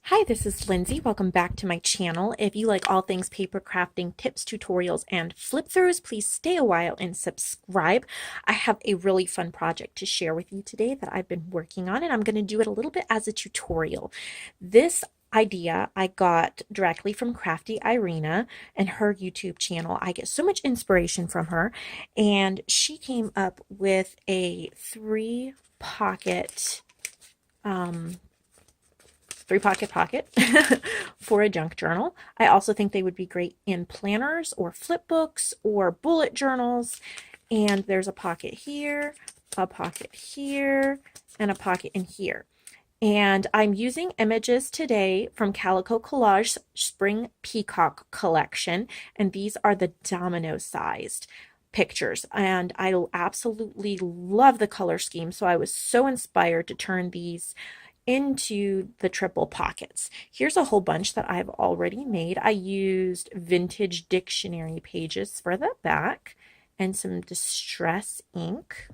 Hi, this is Lindsay. Welcome back to my channel. If you like all things paper crafting, tips, tutorials, and flip throughs, please stay a while and subscribe. I have a really fun project to share with you today that I've been working on, and I'm going to do it a little bit as a tutorial. This idea I got directly from Crafty Irina and her YouTube channel. I get so much inspiration from her, and she came up with a three-pocket pocket for a junk journal. I also think they would be great in planners or flip books or bullet journals. And there's a pocket here, and a pocket in here. And I'm using images today from Calico Collage Spring Peacock collection, and these are the domino sized pictures, and I absolutely love the color scheme, so I was so inspired to turn these into the triple pockets. Here's a whole bunch that I've already made. I used vintage dictionary pages for the back and some distress ink.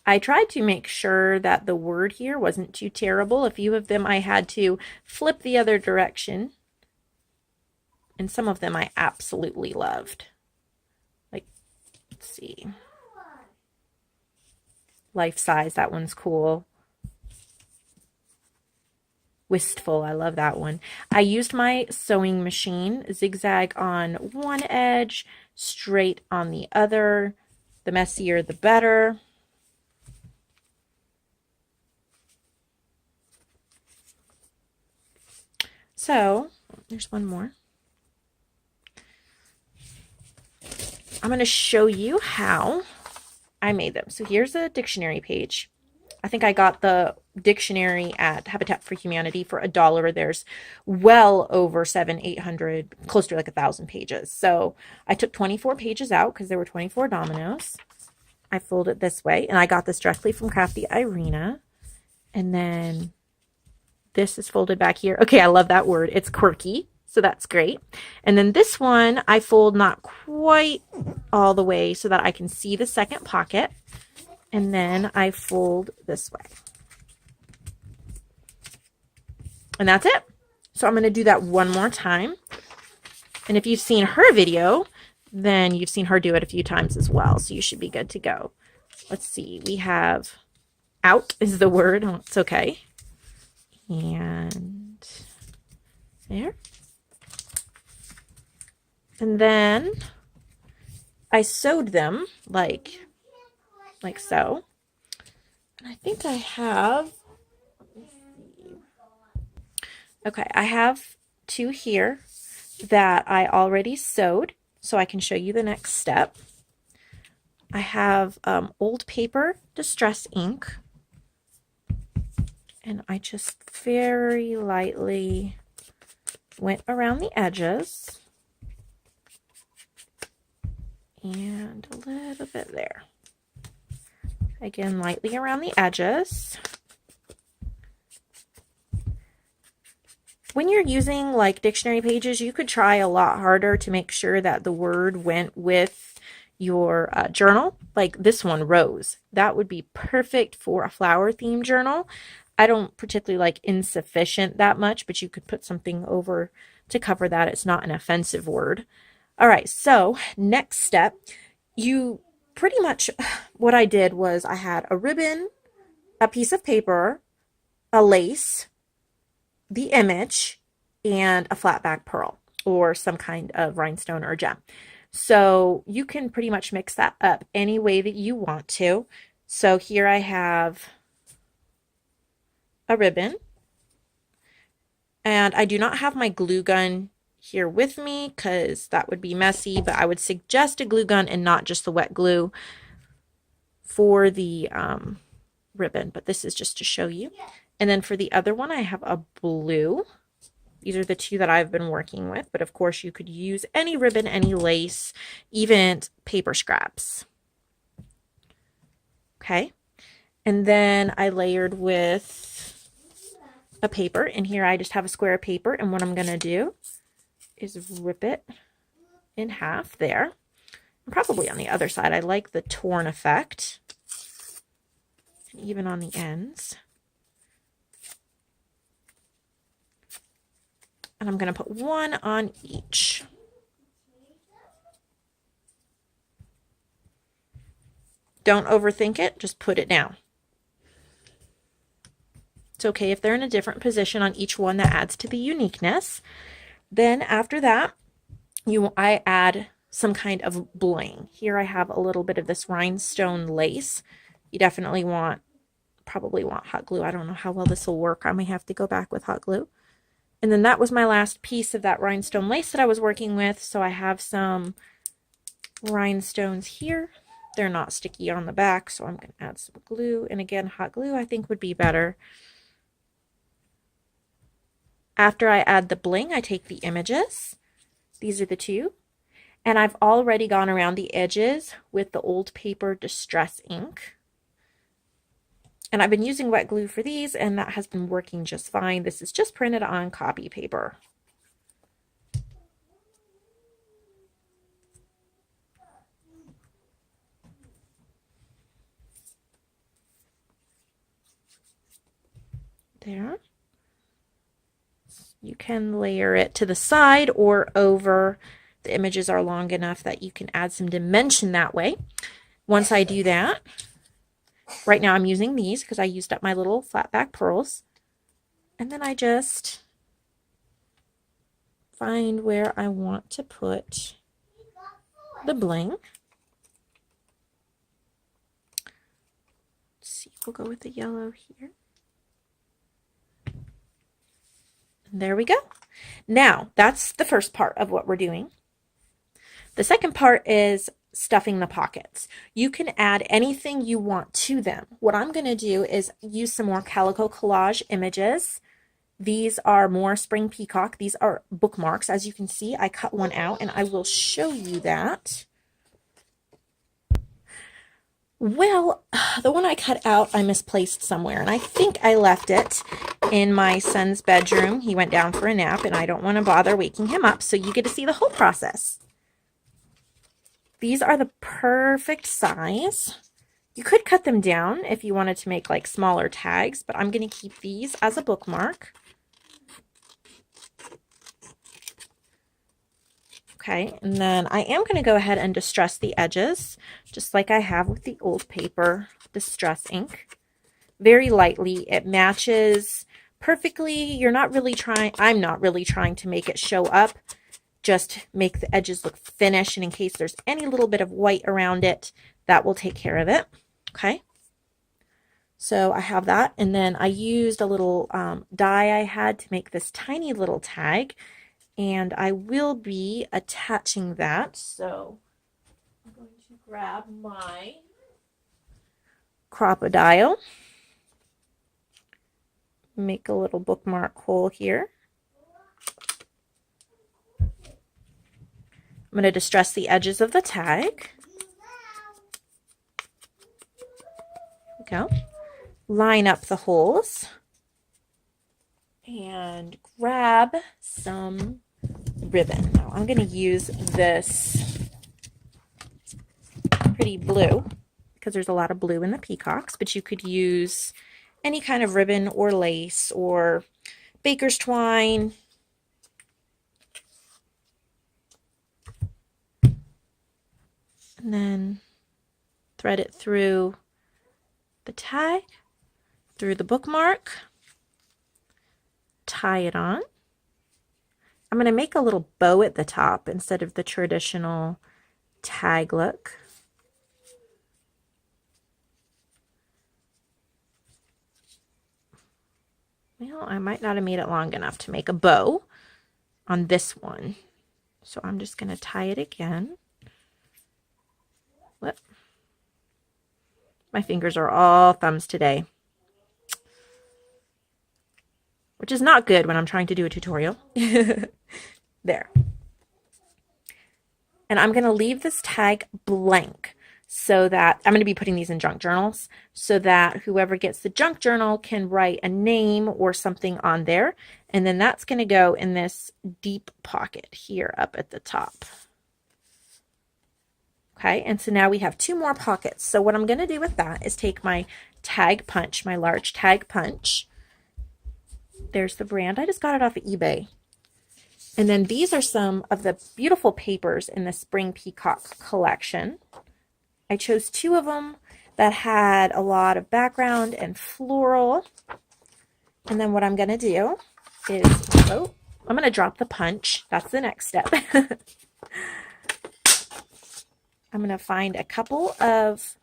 I tried to make sure that the word here wasn't too terrible. A few of them I had to flip the other direction, and some of them I absolutely loved. Like, let's see. Life size, that one's cool. Wistful, I love that one. I used my sewing machine, zigzag on one edge, straight on the other. The messier, the better. So, there's one more. I'm going to show you how I made them. So here's a dictionary page. I think I got the dictionary at Habitat for Humanity for $1. There's well over 800, close to like 1,000 pages. So I took 24 pages out because there were 24 dominoes. I fold it this way, and I got this directly from Crafty Irina. And then this is folded back here. Okay, I love that word. It's quirky. So that's great. And then this one, I fold not quite all the way so that I can see the second pocket. And then I fold this way. And that's it. So I'm going to do that one more time. And if you've seen her video, then you've seen her do it a few times as well. So you should be good to go. Let's see. We have out is the word. Oh, it's okay. And there. And then I sewed them like so. And I think I have, okay, I have two here that I already sewed, so I can show you the next step. I have old paper distress ink, and I just very lightly went around the edges. And a little bit there. Again, lightly around the edges. When you're using like dictionary pages, you could try a lot harder to make sure that the word went with your journal. Like this one, Rose. That would be perfect for a flower themed journal. I don't particularly like insufficient that much, but you could put something over to cover that. It's not an offensive word. All right, so next step, you pretty much, what I did was I had a ribbon, a piece of paper, a lace, the image, and a flat back pearl or some kind of rhinestone or gem. So you can pretty much mix that up any way that you want to. So here I have a ribbon, and I do not have my glue gun here with me because that would be messy, but I would suggest a glue gun and not just the wet glue for the ribbon, but this is just to show you. And then for the other one, I have a blue. These are the two that I've been working with, but of course you could use any ribbon, any lace, even paper scraps. Okay, and then I layered with a paper, and here I just have a square of paper, and what I'm going to do is rip it in half there. And probably on the other side. I like the torn effect. even on the ends. And I'm going to put one on each. Don't overthink it, just put it down. It's okay if they're in a different position on each one, that adds to the uniqueness. Then after that, I add some kind of bling. Here I have a little bit of this rhinestone lace. You definitely probably want hot glue. I don't know how well this will work. I may have to go back with hot glue. And then that was my last piece of that rhinestone lace that I was working with. So I have some rhinestones here. They're not sticky on the back, so I'm going to add some glue. And again, hot glue I think would be better. After I add the bling, I take the images. These are the two. And I've already gone around the edges with the old paper distress ink. And I've been using wet glue for these, and that has been working just fine. This is just printed on copy paper. There. You can layer it to the side or over. The images are long enough that you can add some dimension that way. Once I do that, right now I'm using these because I used up my little flat back pearls. And then I just find where I want to put the bling. Let's see, we'll go with the yellow here. And there we go. Now, that's the first part of what we're doing. The second part is stuffing the pockets. You can add anything you want to them. What I'm going to do is use some more Calico Collage images. These are more spring peacock. These are bookmarks. As you can see, I cut one out, and I will show you that. Well, the one I cut out, I misplaced somewhere, and I think I left it in my son's bedroom. He went down for a nap, and I don't want to bother waking him up, so you get to see the whole process. These are the perfect size. You could cut them down if you wanted to make like smaller tags, but I'm going to keep these as a bookmark. Okay, and then I am going to go ahead and distress the edges, just like I have with the old paper distress ink. Very lightly. It matches perfectly. You're not really trying, I'm not really trying to make it show up. Just make the edges look finished, and in case there's any little bit of white around it, that will take care of it. Okay, so I have that, and then I used a little die I had to make this tiny little tag, and I will be attaching that. So I'm going to grab my crocodile, make a little bookmark hole here. I'm going to distress the edges of the tag. There we go. Line up the holes and grab some ribbon. Now I'm going to use this pretty blue because there's a lot of blue in the peacocks, but you could use any kind of ribbon or lace or baker's twine. And then thread it through the tag, through the bookmark, tie it on. I'm going to make a little bow at the top instead of the traditional tag look. Well, I might not have made it long enough to make a bow on this one. So I'm just going to tie it again. Whoop. My fingers are all thumbs today, which is not good when I'm trying to do a tutorial. There. And I'm going to leave this tag blank so that I'm going to be putting these in junk journals so that whoever gets the junk journal can write a name or something on there. And then that's going to go in this deep pocket here up at the top. Okay, and so now we have 2 more pockets. So what I'm going to do with that is take my tag punch, my large tag punch. There's the brand. I just got it off of eBay. And then these are some of the beautiful papers in the Spring Peacock collection. I chose 2 of them that had a lot of background and floral. And then what I'm going to do is, oh, I'm going to drop the punch. That's the next step. I'm going to find a couple of,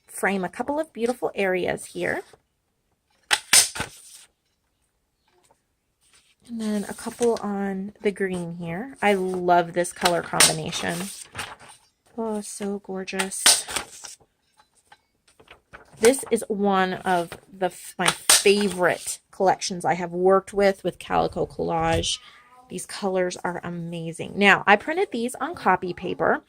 frame a couple of beautiful areas here. And then a couple on the green here. I love this color combination. Oh, so gorgeous. This is one of my favorite collections I have worked with Calico Collage. These colors are amazing. Now, I printed these on copy paper,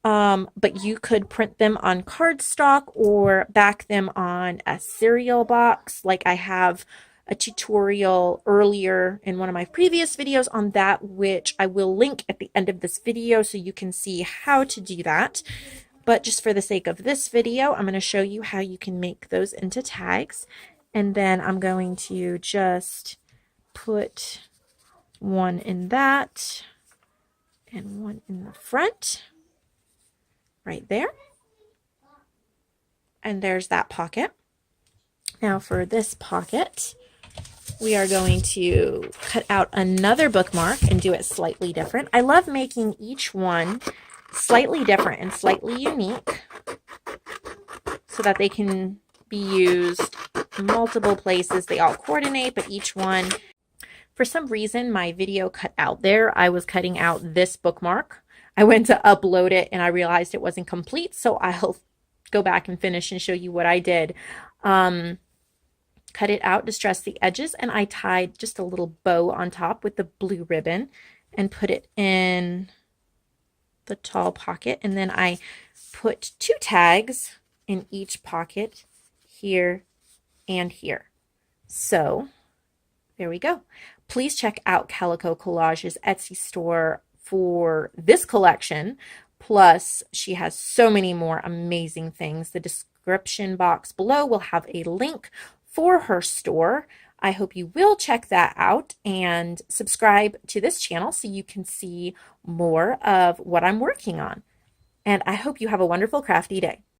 but you could print them on cardstock or back them on a cereal box. Like I have a tutorial earlier in one of my previous videos on that, which I will link at the end of this video so you can see how to do that. But just for the sake of this video, I'm going to show you how you can make those into tags. And then I'm going to just put one in that and one in the front right there. And there's that pocket. Now for this pocket, we are going to cut out another bookmark and do it slightly different. I love making each one slightly different and slightly unique so that they can be used multiple places. They all coordinate, but each one, for some reason, my video cut out there. I was cutting out this bookmark. I went to upload it and I realized it wasn't complete, so I'll go back and finish and show you what I did. Cut it out, distress the edges, and I tied just a little bow on top with the blue ribbon and put it in the tall pocket. And then I put 2 tags in each pocket, here and here. So there we go. Please check out Calico Collage's Etsy store for this collection. Plus, she has so many more amazing things. The description box below will have a link for her store. I hope you will check that out and subscribe to this channel so you can see more of what I'm working on. And I hope you have a wonderful crafty day.